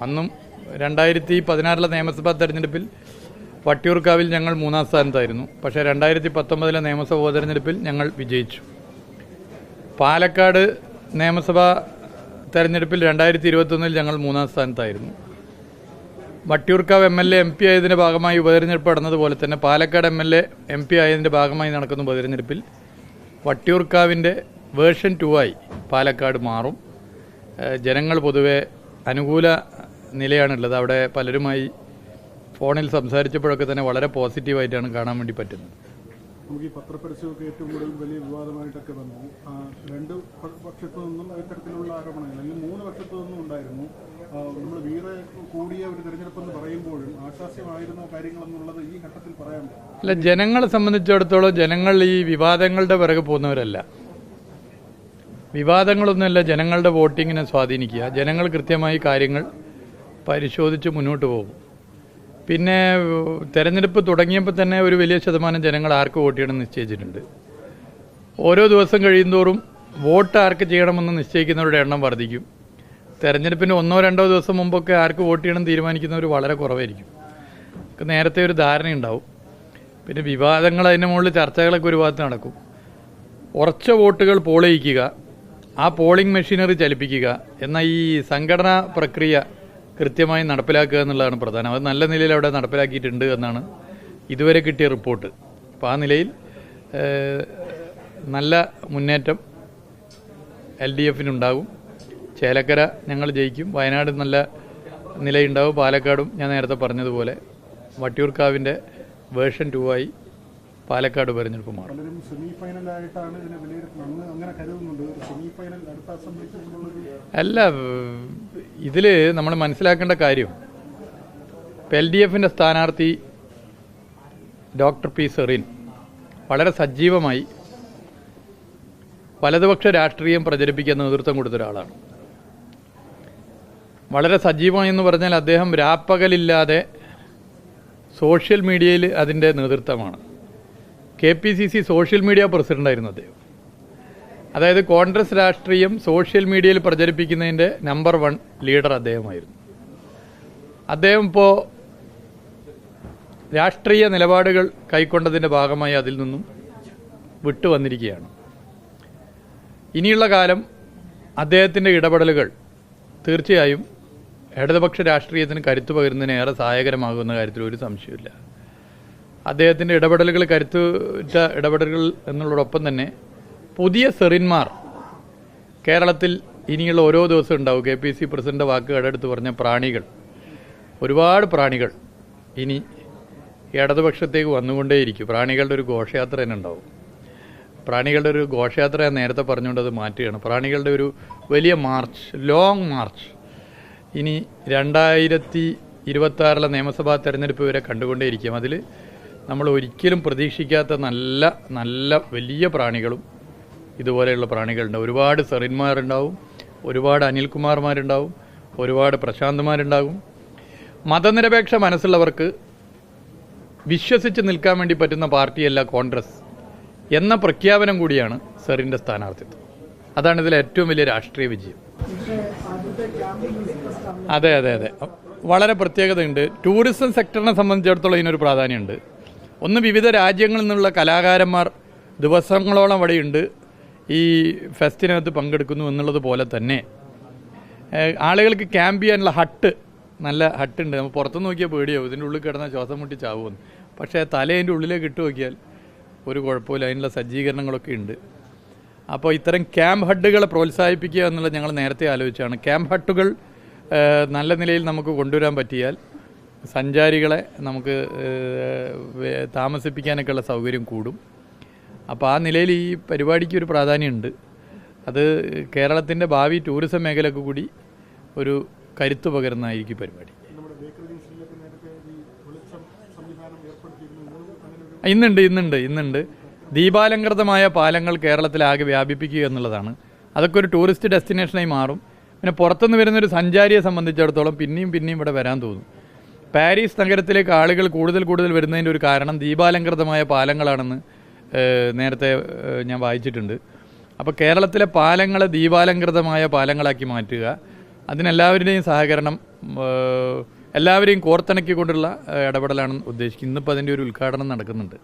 അന്നും 2016 നിയമസഭാ തെരഞ്ഞെടുപ്പിൽ വട്ടിയൂർക്കാവിൽ ഞങ്ങൾ 3-ാം സ്ഥാനത്തായിരുന്നു. പക്ഷേ 2019 നിയമസഭാ ഉപതെരഞ്ഞെടുപ്പിൽ ഞങ്ങൾ വിജയിച്ചു. പാലക്കാട് നിയമസഭാ തെരഞ്ഞെടുപ്പിൽ 2021 ഞങ്ങൾ 3-ാം സ്ഥാനത്തായിരുന്നു. വട്ടിയൂർക്കാവ് MLA MP ആയതിൻ്റെ ഭാഗമായി ഉപതെരഞ്ഞെടുപ്പ് നടന്നതുപോലെ തന്നെ പാലക്കാട് MLA MP ആയതിൻ്റെ ഭാഗമായി നടക്കുന്ന ഉപതെരഞ്ഞെടുപ്പിൽ വട്ടിയൂർക്കാവിൻ്റെ വേർഷൻ 2 ആയി പാലക്കാട് മാറും. ജനങ്ങൾ പൊതുവെ അനുകൂല നിലയാണുള്ളത്. അവിടെ പലരുമായി ഫോണിൽ സംസാരിച്ചപ്പോഴൊക്കെ തന്നെ വളരെ പോസിറ്റീവായിട്ടാണ് കാണാൻ വേണ്ടി പറ്റുന്നത്. നമുക്ക് ഈ പത്രപരസ്യമൊക്കെ ഏറ്റവും കൂടുതൽ വലിയ വിവാദമായിട്ടൊക്കെ വന്നു. രണ്ട് പക്ഷത്തു നിന്നും ഇത്തരത്തിലുള്ള ആരോപണങ്ങൾ, അല്ലെങ്കിൽ 3 പക്ഷത്തു നിന്നും ഉണ്ടായിരുന്നു. നമ്മൾ വീറെ കൂടിയ ഒരു തെരഞ്ഞെടുപ്പെന്ന് പറയുമ്പോഴും ആശാസ്യമായിരുന്ന കാര്യങ്ങളെന്നുള്ളത് ഈ ഘട്ടത്തിൽ പറയാൻ അല്ല. ജനങ്ങളെ സംബന്ധിച്ചിടത്തോളം ജനങ്ങൾ ഈ വിവാദങ്ങളുടെ പിറകെ പോകുന്നവരല്ല. വിവാദങ്ങളൊന്നുമല്ല ജനങ്ങളുടെ വോട്ടിങ്ങിനെ സ്വാധീനിക്കുക. ജനങ്ങൾ കൃത്യമായി കാര്യങ്ങൾ പരിശോധിച്ച് മുന്നോട്ട് പോകും. പിന്നെ തെരഞ്ഞെടുപ്പ് തുടങ്ങിയപ്പോൾ തന്നെ ഒരു വലിയ ശതമാനം ജനങ്ങൾ ആർക്ക് വോട്ട് ചെയ്യണമെന്ന് നിശ്ചയിച്ചിട്ടുണ്ട്. ഓരോ ദിവസം കഴിയുന്തോറും വോട്ട് ആർക്ക് ചെയ്യണമെന്ന് നിശ്ചയിക്കുന്നവരുടെ എണ്ണം വർദ്ധിക്കും. തെരഞ്ഞെടുപ്പിന് 1-2 ദിവസം മുമ്പൊക്കെ ആർക്ക് വോട്ട് ചെയ്യണം തീരുമാനിക്കുന്നവർ വളരെ കുറവായിരിക്കും. നേരത്തെ ഒരു ധാരണയുണ്ടാവും. പിന്നെ വിവാദങ്ങൾ, അതിൻ്റെ മുകളിൽ ചർച്ചകളൊക്കെ ഒരു ഭാഗത്ത് നടക്കും. ഉറച്ച വോട്ടുകൾ പോൾ ചെയ്യിക്കുക, ആ പോളിംഗ് മെഷീനറി ചലിപ്പിക്കുക എന്ന ഈ സംഘടനാ പ്രക്രിയ കൃത്യമായി നടപ്പിലാക്കുക എന്നുള്ളതാണ് പ്രധാനം. അത് നല്ല നിലയിൽ അവിടെ നടപ്പിലാക്കിയിട്ടുണ്ട് എന്നാണ് ഇതുവരെ കിട്ടിയ റിപ്പോർട്ട്. അപ്പോൾ ആ നിലയിൽ നല്ല മുന്നേറ്റം LDF-നുണ്ടാകും. ചേലക്കര ഞങ്ങൾ ജയിക്കും. വയനാട് നല്ല നിലയുണ്ടാവും. പാലക്കാടും ഞാൻ നേരത്തെ പറഞ്ഞതുപോലെ വട്ടിയൂർക്കാവിൻ്റെ വേർഷൻ 2 ആയി പാലക്കാട് തെരഞ്ഞെടുപ്പ് മാറും. അല്ല, ഇതിൽ നമ്മൾ മനസ്സിലാക്കേണ്ട കാര്യം, LDF-ന്റെ സ്ഥാനാർത്ഥി ഡോക്ടർ P. സെറിൻ വളരെ സജീവമായി വലതുപക്ഷ രാഷ്ട്രീയം പ്രചരിപ്പിക്കാൻ നേതൃത്വം കൊടുത്ത ഒരാളാണ്. വളരെ സജീവമായി എന്ന് പറഞ്ഞാൽ അദ്ദേഹം രാപ്പകലില്ലാതെ സോഷ്യൽ മീഡിയയിൽ അതിൻ്റെ നേതൃത്വമാണ്. KPCC സോഷ്യൽ മീഡിയ പ്രസിഡൻ്റായിരുന്നു അദ്ദേഹം. അതായത് കോൺഗ്രസ് രാഷ്ട്രീയം സോഷ്യൽ മീഡിയയിൽ പ്രചരിപ്പിക്കുന്നതിൻ്റെ നമ്പർ 1 ലീഡർ അദ്ദേഹമായിരുന്നു. അദ്ദേഹം ഇപ്പോൾ രാഷ്ട്രീയ നിലപാടുകൾ കൈക്കൊണ്ടതിൻ്റെ ഭാഗമായി അതിൽ നിന്നും വിട്ടുവന്നിരിക്കുകയാണ്. ഇനിയുള്ള കാലം അദ്ദേഹത്തിൻ്റെ ഇടപെടലുകൾ തീർച്ചയായും ഇടതുപക്ഷ രാഷ്ട്രീയത്തിന് കരുത്തു പകരുന്നതിന് ഏറെ സഹായകരമാകുന്ന കാര്യത്തിൽ ഒരു സംശയമില്ല. അദ്ദേഹത്തിൻ്റെ ഇടപെടലുകൾ കരുത്തുറ്റ ഇടപെടലുകൾ എന്നുള്ളതോടൊപ്പം തന്നെ പുതിയ സെറിന്മാർ കേരളത്തിൽ ഇനിയുള്ള ഓരോ ദിവസവും ഉണ്ടാവും. KPCC പ്രസിഡന്റ് വാക്ക് കടെടുത്ത് പറഞ്ഞ പ്രാണികൾ, ഒരുപാട് പ്രാണികൾ ഇനി ഇടതുപക്ഷത്തേക്ക് വന്നുകൊണ്ടേയിരിക്കും. പ്രാണികളുടെ ഒരു ഘോഷയാത്ര തന്നെ ഉണ്ടാവും. പ്രാണികളുടെ ഒരു ഘോഷയാത്ര ഞാൻ നേരത്തെ പറഞ്ഞുകൊണ്ട് അത് മാറ്റുകയാണ്. പ്രാണികളുടെ ഒരു വലിയ മാർച്ച്, ലോങ് മാർച്ച് ഇനി 2026 നിയമസഭാ തെരഞ്ഞെടുപ്പ് വരെ കണ്ടുകൊണ്ടേയിരിക്കും. അതിൽ നമ്മൾ ഒരിക്കലും പ്രതീക്ഷിക്കാത്ത നല്ല നല്ല വലിയ പ്രാണികളും ഇതുപോലെയുള്ള പ്രാണികളുണ്ടാവും. ഒരുപാട് സെറിന്മാരുണ്ടാവും, ഒരുപാട് അനിൽകുമാർമാരുണ്ടാവും, ഒരുപാട് പ്രശാന്ത്മാരുണ്ടാകും. മതനിരപേക്ഷ മനസ്സുള്ളവർക്ക് വിശ്വസിച്ച് നിൽക്കാൻ വേണ്ടി പറ്റുന്ന പാർട്ടിയല്ല കോൺഗ്രസ് എന്ന പ്രഖ്യാപനം കൂടിയാണ് സെറിൻ്റെ സ്ഥാനാർത്ഥിത്വം. അതാണ് ഇതിലെ ഏറ്റവും വലിയ രാഷ്ട്രീയ വിജയം. അതെ അതെ അതെ വളരെ പ്രത്യേകതയുണ്ട്. ടൂറിസം സെക്ടറിനെ സംബന്ധിച്ചിടത്തോളം ഇതിനൊരു പ്രാധാന്യമുണ്ട്. ഒന്ന്, വിവിധ രാജ്യങ്ങളിൽ നിന്നുള്ള കലാകാരന്മാർ ദിവസങ്ങളോളം അവിടെയുണ്ട്, ഈ ഫെസ്റ്റിനകത്ത് പങ്കെടുക്കുന്നു എന്നുള്ളത് പോലെ തന്നെ ആളുകൾക്ക് ക്യാമ്പ് ചെയ്യാനുള്ള നല്ല ഹട്ടുണ്ട്. നമ്മൾ പുറത്തുനിന്ന് നോക്കിയാൽ പേടിയാവും, ഇതിൻ്റെ ഉള്ളിൽ കിടന്നാൽ ശ്വാസം മുട്ടി ചാവുമെന്ന്. പക്ഷേ തലേൻ്റെ ഉള്ളിലേക്ക് ഇട്ട് നോക്കിയാൽ ഒരു കുഴപ്പമില്ല, അതിനുള്ള സജ്ജീകരണങ്ങളൊക്കെ ഉണ്ട്. അപ്പോൾ ഇത്തരം ക്യാമ്പ് ഹട്ടുകളെ പ്രോത്സാഹിപ്പിക്കുക എന്നുള്ളത് ഞങ്ങൾ നേരത്തെ ആലോചിച്ചാണ്. ക്യാമ്പ് ഹട്ടുകൾ നല്ല നിലയിൽ നമുക്ക് കൊണ്ടുവരാൻ പറ്റിയാൽ സഞ്ചാരികളെ നമുക്ക് താമസിപ്പിക്കാനൊക്കെയുള്ള സൗകര്യം കൂടും. അപ്പോൾ ആ നിലയിൽ ഈ പരിപാടിക്ക് ഒരു പ്രാധാന്യമുണ്ട്. അത് കേരളത്തിൻ്റെ ഭാവി ടൂറിസം മേഖലയ്ക്ക് കൂടി ഒരു കരുത്ത് പകരുന്നതായിരിക്കും പരിപാടി. ഇന്നുണ്ട് ദീപാലങ്കൃതമായ പാലങ്ങൾ കേരളത്തിലാകെ വ്യാപിപ്പിക്കുക എന്നുള്ളതാണ്. അതൊക്കെ ഒരു ടൂറിസ്റ്റ് ഡെസ്റ്റിനേഷനായി മാറും. പിന്നെ പുറത്തുനിന്ന് വരുന്നൊരു സഞ്ചാരിയെ സംബന്ധിച്ചിടത്തോളം പിന്നെയും ഇവിടെ വരാൻ തോന്നും. പാരീസ് നഗരത്തിലേക്ക് ആളുകൾ കൂടുതൽ വരുന്നതിൻ്റെ ഒരു കാരണം ദീപാലങ്കൃതമായ പാലങ്ങളാണെന്ന് നേരത്തെ ഞാൻ വായിച്ചിട്ടുണ്ട്. അപ്പോൾ കേരളത്തിലെ പാലങ്ങളെ ദീപാലങ്കൃതമായ പാലങ്ങളാക്കി മാറ്റുക, അതിനെല്ലാവരുടെയും സഹകരണം എല്ലാവരെയും കോർത്തിണക്കിക്കൊണ്ടുള്ള ഇടപെടലാണ് ഉദ്ദേശിക്കുന്നത്. ഇന്നിപ്പോൾ അതിൻ്റെ ഒരു ഉദ്ഘാടനം നടക്കുന്നുണ്ട്.